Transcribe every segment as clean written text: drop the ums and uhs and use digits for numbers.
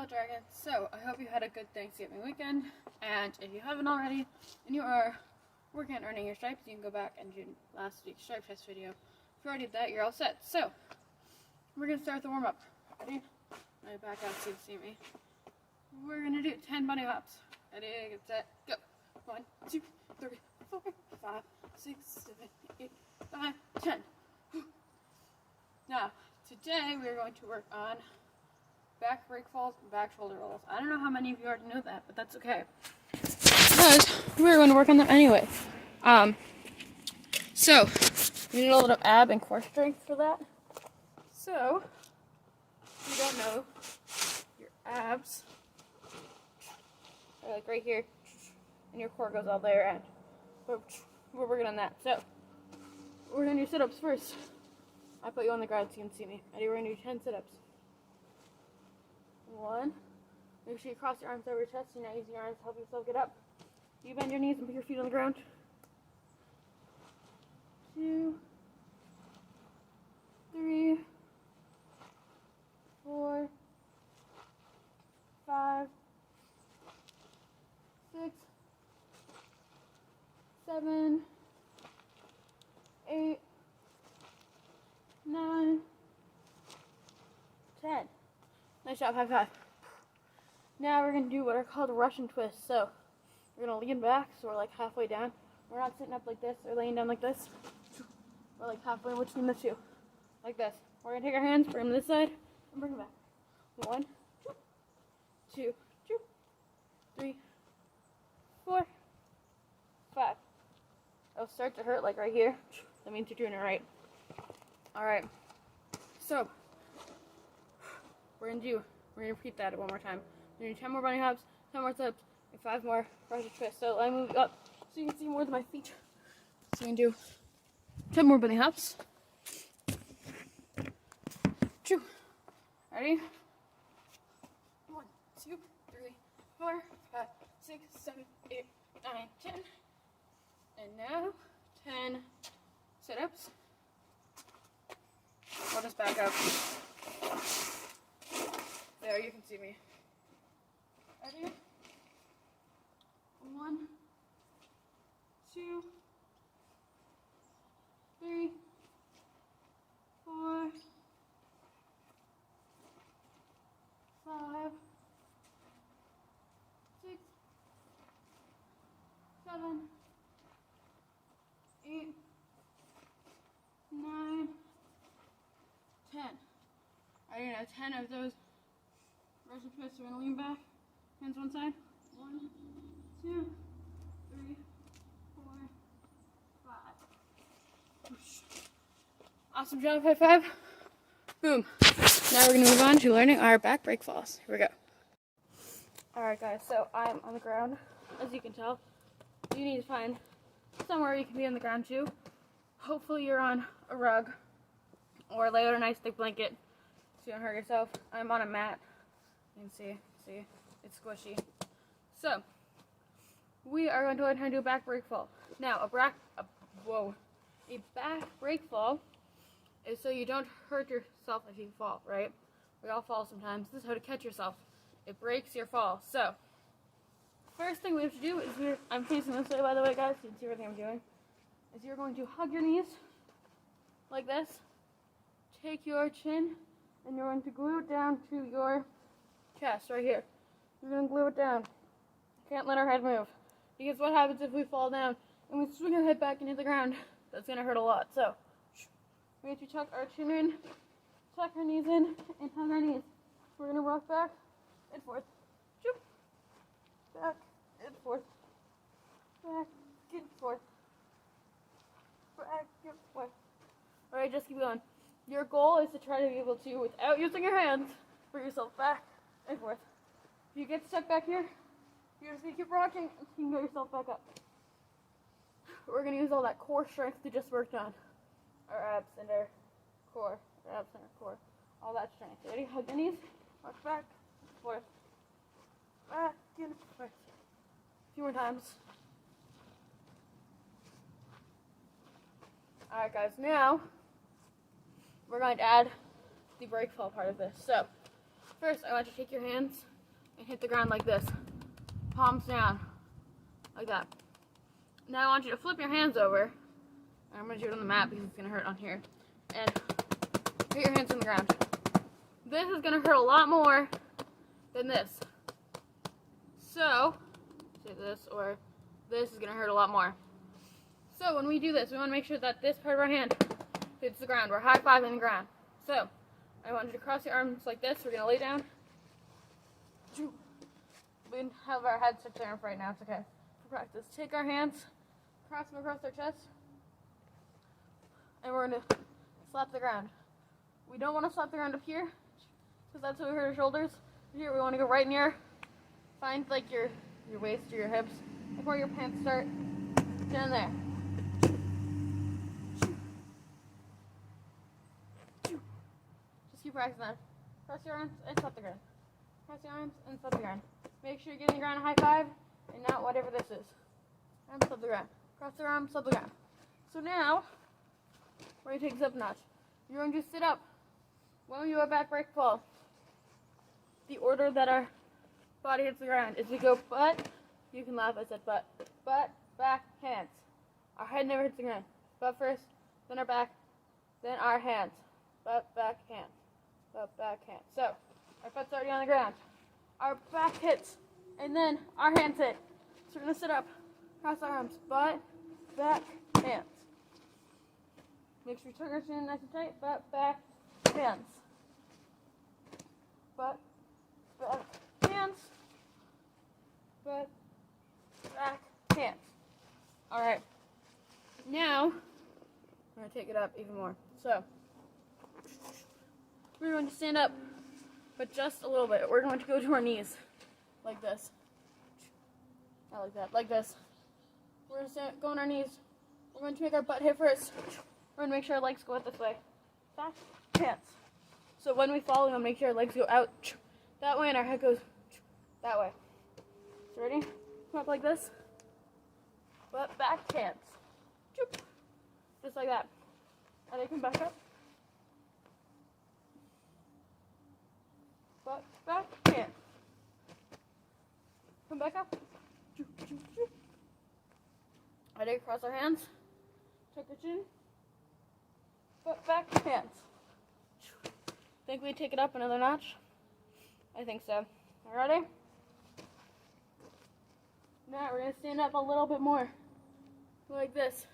Dragon. So, I hope you had a good Thanksgiving weekend, and if you haven't already, and you are working on earning your stripes, you can go back and do last week's stripe test video. If you already did that, you're all set. So, we're going to start the warm-up. Ready? Let me back out so you can see me. We're going to do 10 bunny hops. Ready, get set, go. 1, 2, 3, 4, 5, 6, 7, 8, 9, 10. Now, today we're going to work on back break falls and back shoulder rolls. I don't know how many of you already know that, but that's okay, because we're going to work on them anyway. So you need a little ab and core strength for that. So if you don't know, your abs are like right here, and your core goes all there, and we're working on that. So we're gonna do sit-ups first. I put you on the ground so you can see me. Ready? We're gonna do 10 sit-ups. 1. Make sure you cross your arms over your chest. You're not using your arms to help yourself get up. You bend your knees and put your feet on the ground. 2, 3, 4, 5, 6, 7, 8, 9, 10. Nice job, high five. Now we're going to do what are called Russian twists. So we're going to lean back, so we're like halfway down. We're not sitting up like this or laying down like this. We're like halfway in between the two, like this. We're going to take our hands, bring them this side, and bring them back. 1, 2, 3, 4, 5. It'll start to hurt like right here. That means you're doing it right. Alright, so we're gonna repeat that one more time. We're gonna do 10 more bunny hops, 10 more sit-ups, and 5 more Russian twists. So let me move up so you can see more of my feet. So we can do 10 more bunny hops. 2. Ready? 1, 2, 3, 4, 5, 6, 7, 8, 9, 10. And now 10 sit-ups. I'll just back up. There, you can see me. Ready? 1, 2, 3, 4, 5, 6, 7, 8, 9, 10. Alright, now 10 of those Russian twists. We're going to lean back. Hands one side. 1, 2, 3, 4, 5. Awesome job, high five. Boom. Now we're going to move on to learning our back break falls. Here we go. Alright guys, so I'm on the ground. As you can tell, you need to find somewhere you can be on the ground too. Hopefully you're on a rug or lay out a nice thick blanket so you don't hurt yourself. I'm on a mat. You can see, it's squishy. So, we are going to learn how to do a back break fall. Now, a back break fall is so you don't hurt yourself if you fall, right? We all fall sometimes. This is how to catch yourself. It breaks your fall. So, first thing we have to do is I'm facing this way, by the way, guys, so you can see everything I'm doing. Is you're going to hug your knees like this. Take your chin and you're going to glue it down to your chest right here. You're going to glue it down. Can't let our head move, because what happens if we fall down and we swing our head back into the ground? That's going to hurt a lot. So we have to tuck our chin in, tuck our knees in, and hug our knees. We're going to rock back and forth. Back and forth. Back and forth. Back and forth. Alright, just keep going. Your goal is to try to be able to, without using your hands, bring yourself back and forth. If you get stuck back here, you just need to keep rocking and you can get yourself back up. We're going to use all that core strength we just worked on. Our abs and our core. Our abs and our core. All that strength. Ready? Hug the knees. Rock back, forth. Back and forth. A few more times. Alright guys, now we're going to add the break fall part of this. So, first I want you to take your hands and hit the ground like this. Palms down, like that. Now I want you to flip your hands over. I'm going to do it on the mat because it's going to hurt on here. And hit your hands on the ground. This is going to hurt a lot more than this. So, say this, or this is going to hurt a lot more. So when we do this, we want to make sure that this part of our hand hits the ground. We're high-fiving the ground. So, I want you to cross your arms like this. We're going to lay down. We can have our heads touch our arms right now. It's okay. For practice, take our hands, cross them across our chest, and we're going to slap the ground. We don't want to slap the ground up here, because that's where we hurt our shoulders. Here, we want to go right near, find like your waist or your hips, like where your pants start, down there. Just keep practicing that. Cross your arms and slap the ground. Cross your arms and slap the ground. Make sure you're giving the ground a high five, and not whatever this is. And slap the ground. Cross your arms, slap the ground. So now, we're going to take this up a notch. You're going to sit up. When we do a back break fall, the order that our body hits the ground is we go butt, you can laugh, I said butt, back, hands. Our head never hits the ground. Butt first, then our back, then our hands. Butt, back, hands. Butt, back, hands. So, our foot's already on the ground. Our back hits, and then our hands hit. So we're going to sit up, cross our arms, butt, back, hands. Make sure you turn your chin nice and tight, butt, back, hands. Butt, back, hands. Butt, back, hands. Alright. Now, we're going to take it up even more. So, we're going to stand up, but just a little bit. We're going to go to our knees, like this. Not like that, like this. We're going to go on our knees. We're going to make our butt hit first. We're going to make sure our legs go out this way. Back, hands. So when we fall, we're going to make sure our legs go out that way and our head goes that way. So ready? Come up like this. Butt, back, hands. Just like that. And then come back up. Butt, back, hands. Come back up. Ready? Cross our hands. Tuck your chin. Butt, back, hands. Think we take it up another notch? I think so. Alrighty? Now we're going to stand up a little bit more. Like this.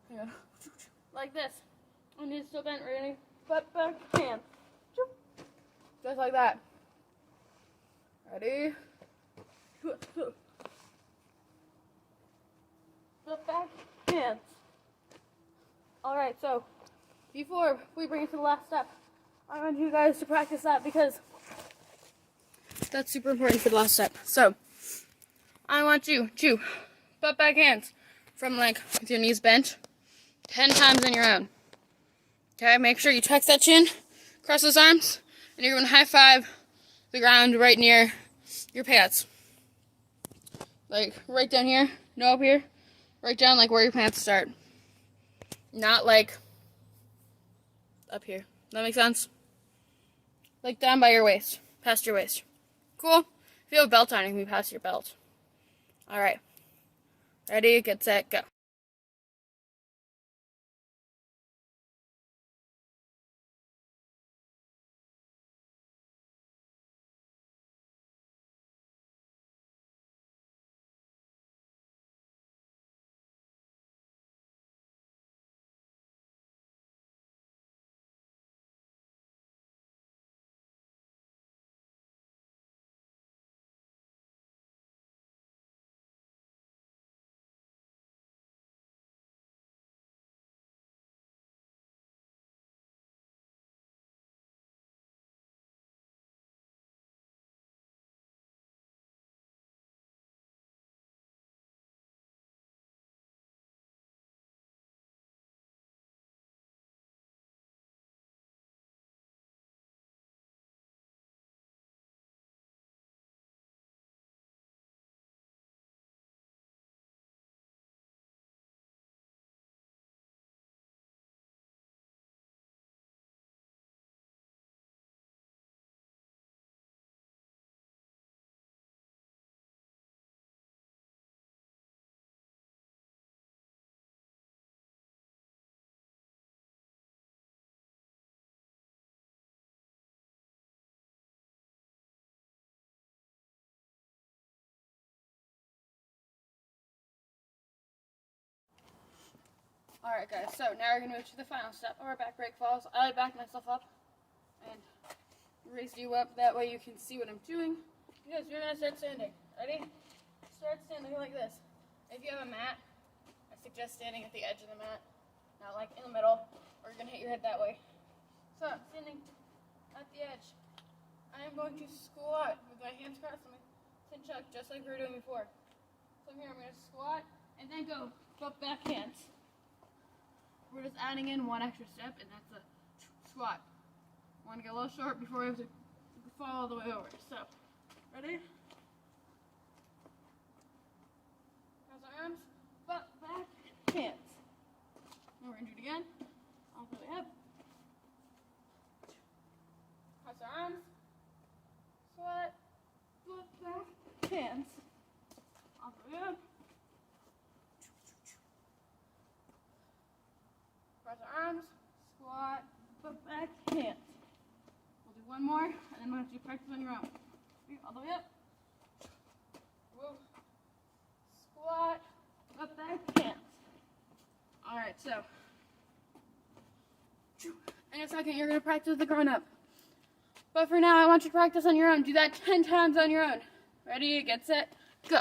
Hang on. Like this. And knees still bent. Ready? Butt, back, hands. Just like that. Ready? Butt, back, hands. Alright, so before we bring it to the last step, I want you guys to practice that because that's super important for the last step. So, I want you to butt back hands from like with your knees bent 10 times on your own. Okay, make sure you tuck that chin, cross those arms, and you're going to high five the ground right near your pants. Like right down here, no up here, right down like where your pants start. Not like up here. That make sense? Like down by your waist, past your waist. Cool? If you have a belt on, it can be past your belt. Alright. Ready, get set, go. Alright guys, so now we're going to move to the final step of our back break falls. I back myself up and raise you up, that way you can see what I'm doing. Because you're going to start standing. Ready? Start standing like this. If you have a mat, I suggest standing at the edge of the mat, not like in the middle, or you're going to hit your head that way. So, standing at the edge. I am going to squat with my hands crossed and my chin chuck, just like we were doing before. So here I'm going to squat and then go back hands. We're just adding in one extra step, and that's a squat. I want to get a little short before we have to fall all the way over. So, ready? Cross our arms, butt, back, hands. And we're going to do it again. All the way up. Cross our arms, squat, butt, back, hands. All the way up. Cross our arms, squat, butt, back, hands. We'll do one more, and then we'll have to practice on your own. All the way up. Whoa. Squat, butt, back, hands. Alright, so. In a second, you're going to practice the grown up. But for now, I want you to practice on your own. Do that 10 times on your own. Ready, get set, go.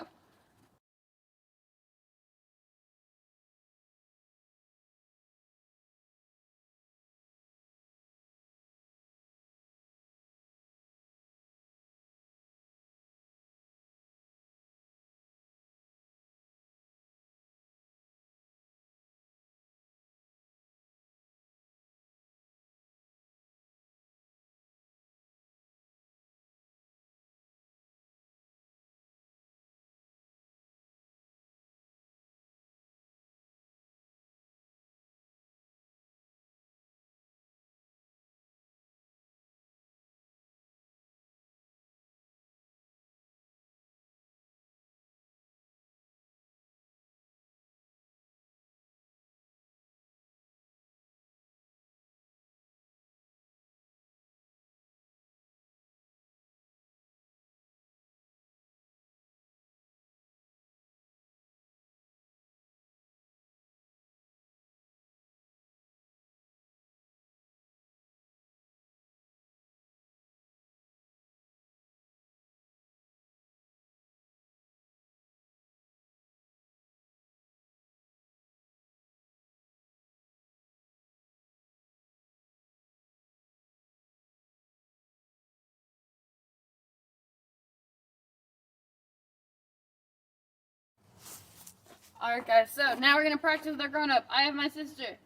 Alright guys, so now we're going to practice with our grown-up. I have my sister,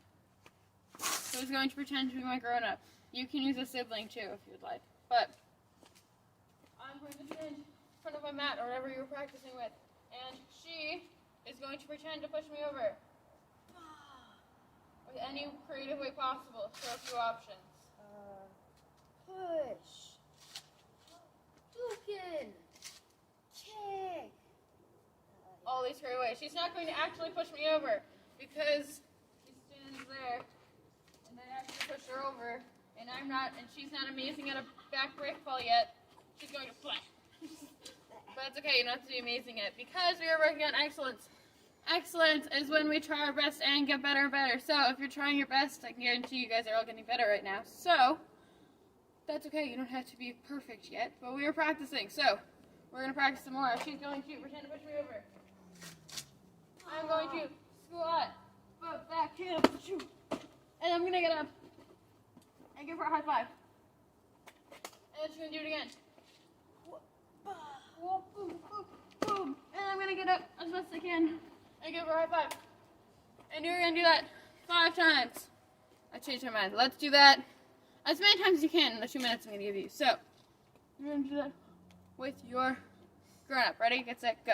who's going to pretend to be my grown-up. You can use a sibling too if you'd like. But I'm going to stand in front of my mat or whatever you were practicing with. And she is going to pretend to push me over. With any creative way possible. So a few options. Push. Duken. Kick. All these great ways. She's not going to actually push me over because she stands there and then actually push her over, and I'm not, and she's not amazing at a back break fall yet. She's going to flat. But it's okay, you don't have to be amazing at it because we are working on excellence. Excellence is when we try our best and get better and better. So if you're trying your best, I can guarantee you guys are all getting better right now. So that's okay, you don't have to be perfect yet, but we are practicing. So we're going to practice some more. She's going to pretend to push me over. I'm going to squat, butt, back, hands, shoot. And I'm going to get up and give her a high five. And then she's going to do it again. Boom, boom, boom. And I'm going to get up as best I can and give her a high five. And you're going to do that 5 times. I changed my mind. Let's do that as many times as you can in the 2 minutes I'm going to give you. So, you're going to do that with your grown-up. Ready, get set, go.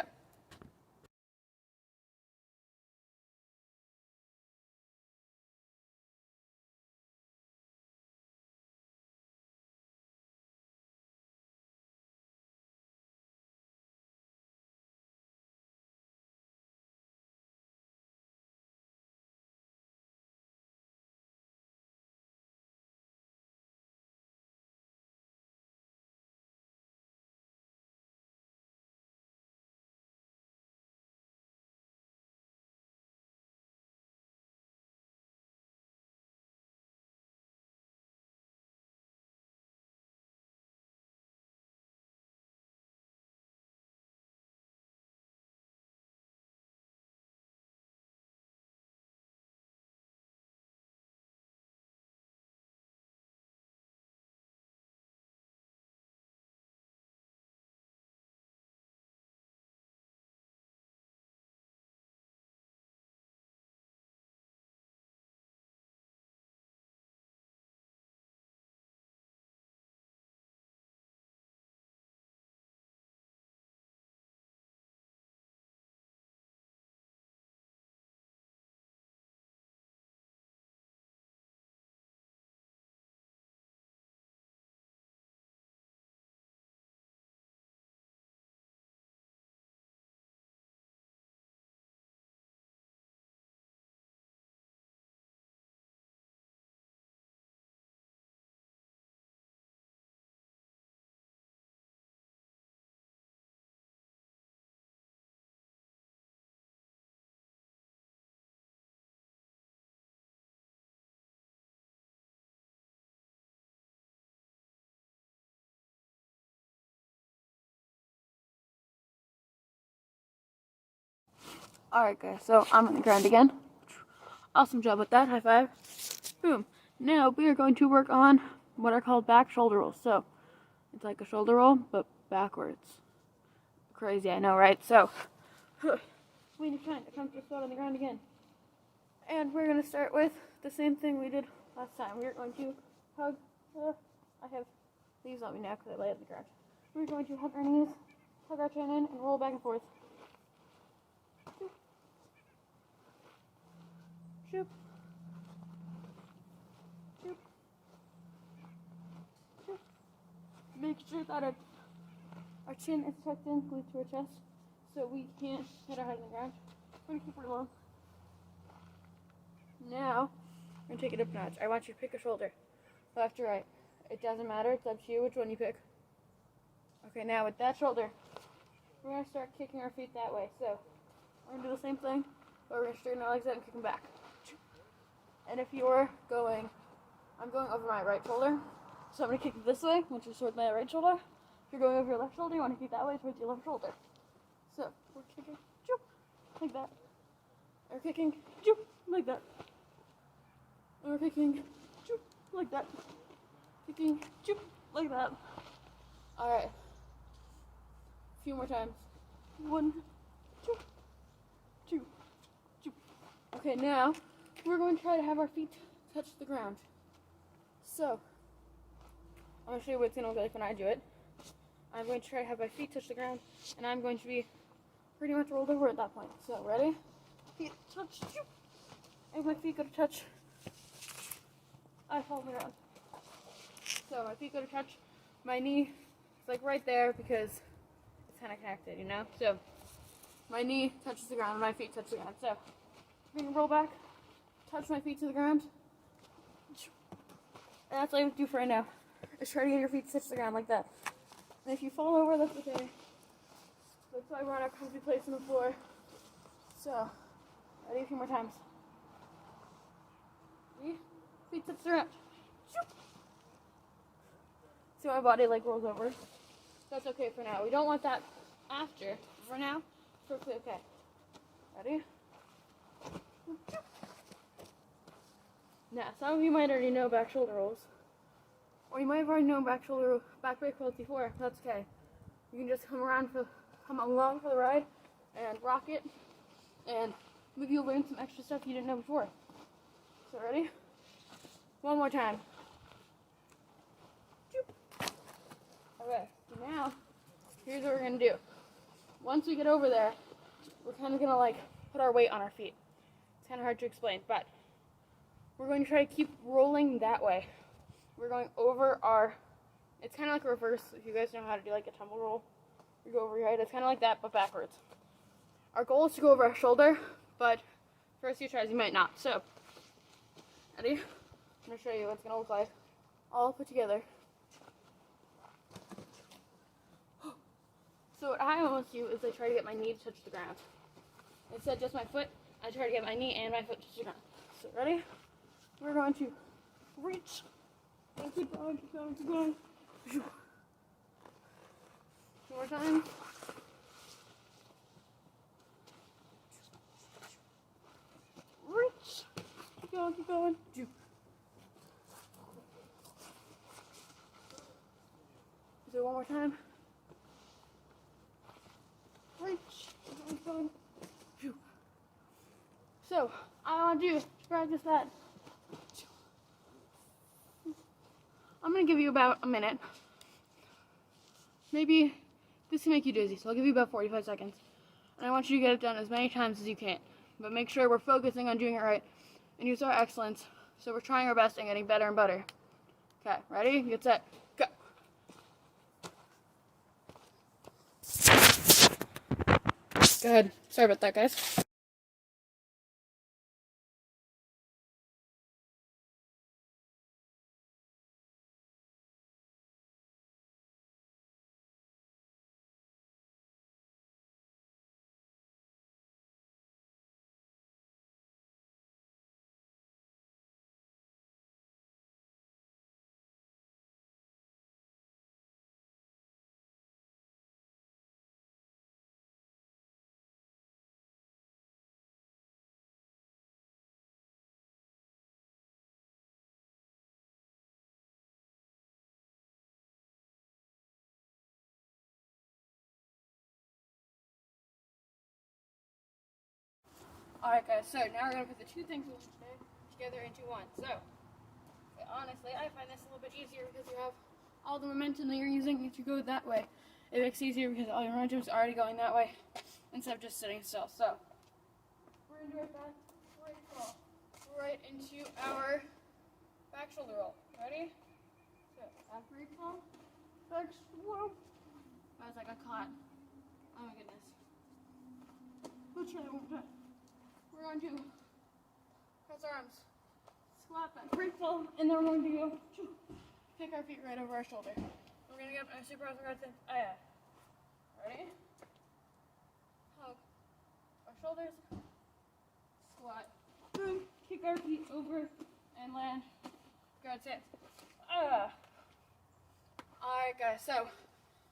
Alright guys, so I'm on the ground again. Awesome job with that, high five. Boom. Now we are going to work on what are called back shoulder rolls. So it's like a shoulder roll, but backwards. Crazy, I know, right? So we need to try to come to a spot on the ground again. And we're going to start with the same thing we did last time. We're going to hug, I have these on me now because I lay on the ground. We're going to hug our knees, hug our chin in, and roll back and forth. Shoop. Shoop. Shoop. Make sure that our chin is tucked in, glued to our chest, so we can't hit our head on the ground. We're going to keep it low. Now, we're going to take it up a notch. I want you to pick a shoulder, left or right. It doesn't matter, it's up to you which one you pick. Okay, now with that shoulder, we're going to start kicking our feet that way. So, we're going to do the same thing, but we're going to straighten our legs out and kick them back. And if you're going, I'm going over my right shoulder, so I'm going to kick it this way, which is towards my right shoulder. If you're going over your left shoulder, you want to kick that way towards your left shoulder. So, we're kicking, like that. We're kicking, like that. And we're kicking, like that. Kicking, like that. Alright. A few more times. 1, 2. Okay, now we're going to try to have our feet touch the ground. So, I'm going to show you what it's going to look like when I do it. I'm going to try to have my feet touch the ground, and I'm going to be pretty much rolled over at that point. So, ready? Feet touch, and my feet go to touch. I fall on the ground. So, my feet go to touch. My knee is like right there because it's kind of connected, you know? So, my knee touches the ground, and my feet touch the ground. So, I'm going to roll back, touch my feet to the ground. And that's all you have to do for right now. Just try to get your feet to touch the ground like that. And if you fall over, that's okay. That's why we're on our comfy place on the floor. So, ready? A few more times. Ready? Feet touch the ground. See my body like rolls over. That's okay for now. We don't want that after. For now, it's perfectly okay. Ready? Now, some of you might already know back shoulder rolls. Or you might have already known back break rolls before. That's okay. You can just come along for the ride and rock it. And maybe you'll learn some extra stuff you didn't know before. So ready? One more time. Okay, so now, here's what we're going to do. Once we get over there, we're kind of going to like put our weight on our feet. It's kind of hard to explain, but we're going to try to keep rolling that way. We're going over it's kind of like a reverse, if you guys know how to do like a tumble roll. You go over your head, it's kind of like that, but backwards. Our goal is to go over our shoulder, but first few tries you might not. So, ready? I'm going to show you what it's going to look like all put together. So what I almost do is I try to get my knee to touch the ground. Instead of just my foot, I try to get my knee and my foot to touch the ground. So ready? We're going to reach and keep going, keep going, keep going. Two more times. Reach. Keep going, keep going. Is there one more time? Reach. Keep going. So, I want you to practice that. I'm going to give you about a minute. Maybe this can make you dizzy, so I'll give you about 45 seconds. And I want you to get it done as many times as you can. But make sure we're focusing on doing it right and use our excellence. So we're trying our best and getting better and better. Okay, ready? Get set. Go. Go ahead. Sorry about that, guys. Alright guys, so now we're going to put the two things we learned together into one. So, honestly, I find this a little bit easier because you have all the momentum that you're using to go that way. It makes it easier because all your momentum is already going that way instead of just sitting still. So, we're going to do our back break fall right into our back shoulder roll. Ready? So, back break fall, back swoop. That was like a caught. Oh my goodness. Let's try that one more time. We're going to cross our arms, squat back, break fall, and then we're going to go kick our feet right over our shoulder. We're going to get up and super awesome sense. Oh yeah. Ready? Hug our shoulders, squat, boom, kick our feet over, and land. Grab stance. Alright guys, so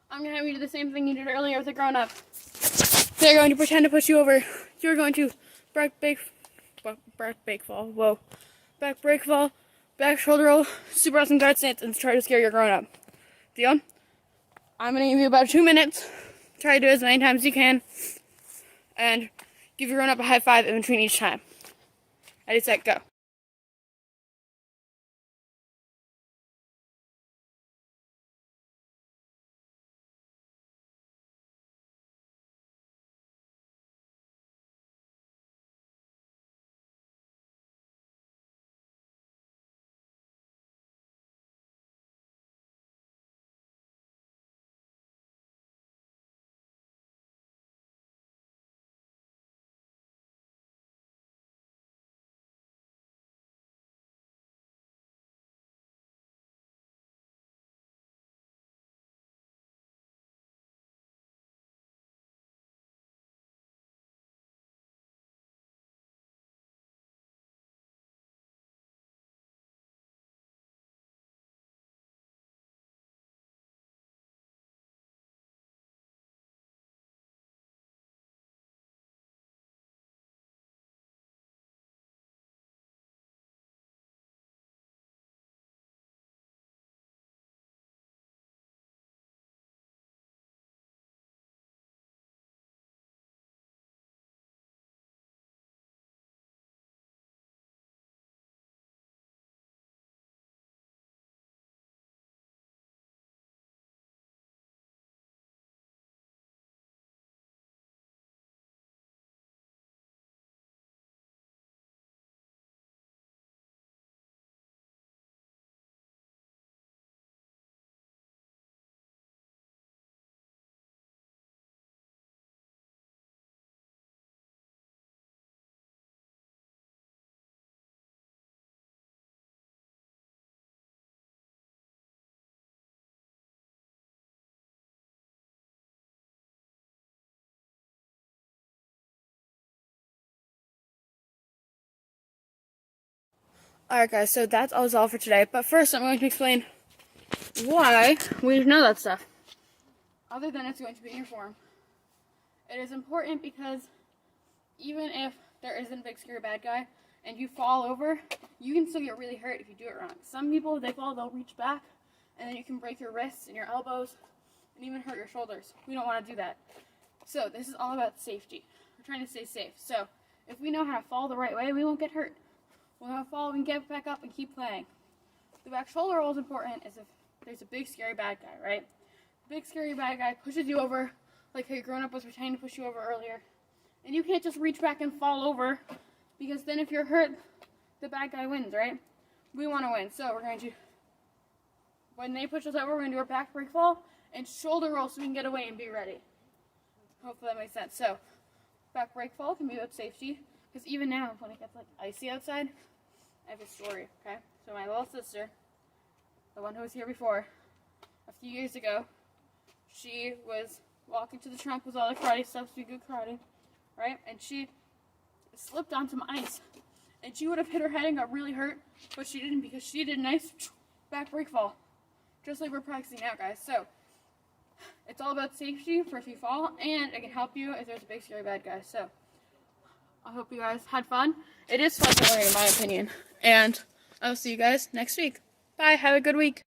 I'm going to have you do the same thing you did earlier with the grown up. They're going to pretend to push you over. You're going to back break fall, whoa. Back break fall, back shoulder roll, super awesome guard stance, and try to scare your grown up. Deal? I'm going to give you about 2 minutes. Try to do it as many times as you can. And give your grown up a high five in between each time. Ready, set, go. Alright guys, so that's all for today. But first I'm going to explain why we need to know that stuff. Other than it's going to be in your form. It is important because even if there isn't a big scary bad guy and you fall over, you can still get really hurt if you do it wrong. Some people, if they fall, they'll reach back and then you can break your wrists and your elbows and even hurt your shoulders. We don't want to do that. So this is all about safety. We're trying to stay safe. So if we know how to fall the right way, we won't get hurt. We'll know how to fall, we can get back up and keep playing. The back shoulder roll is important is if there's a big scary bad guy, right? Big scary bad guy pushes you over like how your grown up was pretending to push you over earlier. And you can't just reach back and fall over because then if you're hurt, the bad guy wins, right? We want to win. So we're going to, when they push us over, we're going to do our back break fall and shoulder roll so we can get away and be ready. Hopefully that makes sense. So back break fall can be about safety because even now when it gets like icy outside, I have a story, okay? So my little sister, the one who was here before, a few years ago, she was walking to the trunk with all the karate stuff, so we good karate, right? And she slipped on some ice. And she would have hit her head and got really hurt, but she didn't because she did a nice back break fall. Just like we're practicing now, guys. So, it's all about safety for if you fall, and it can help you if there's a big scary bad guy. So, I hope you guys had fun. It is fun to learn, in my opinion. And I'll see you guys next week. Bye. Have a good week.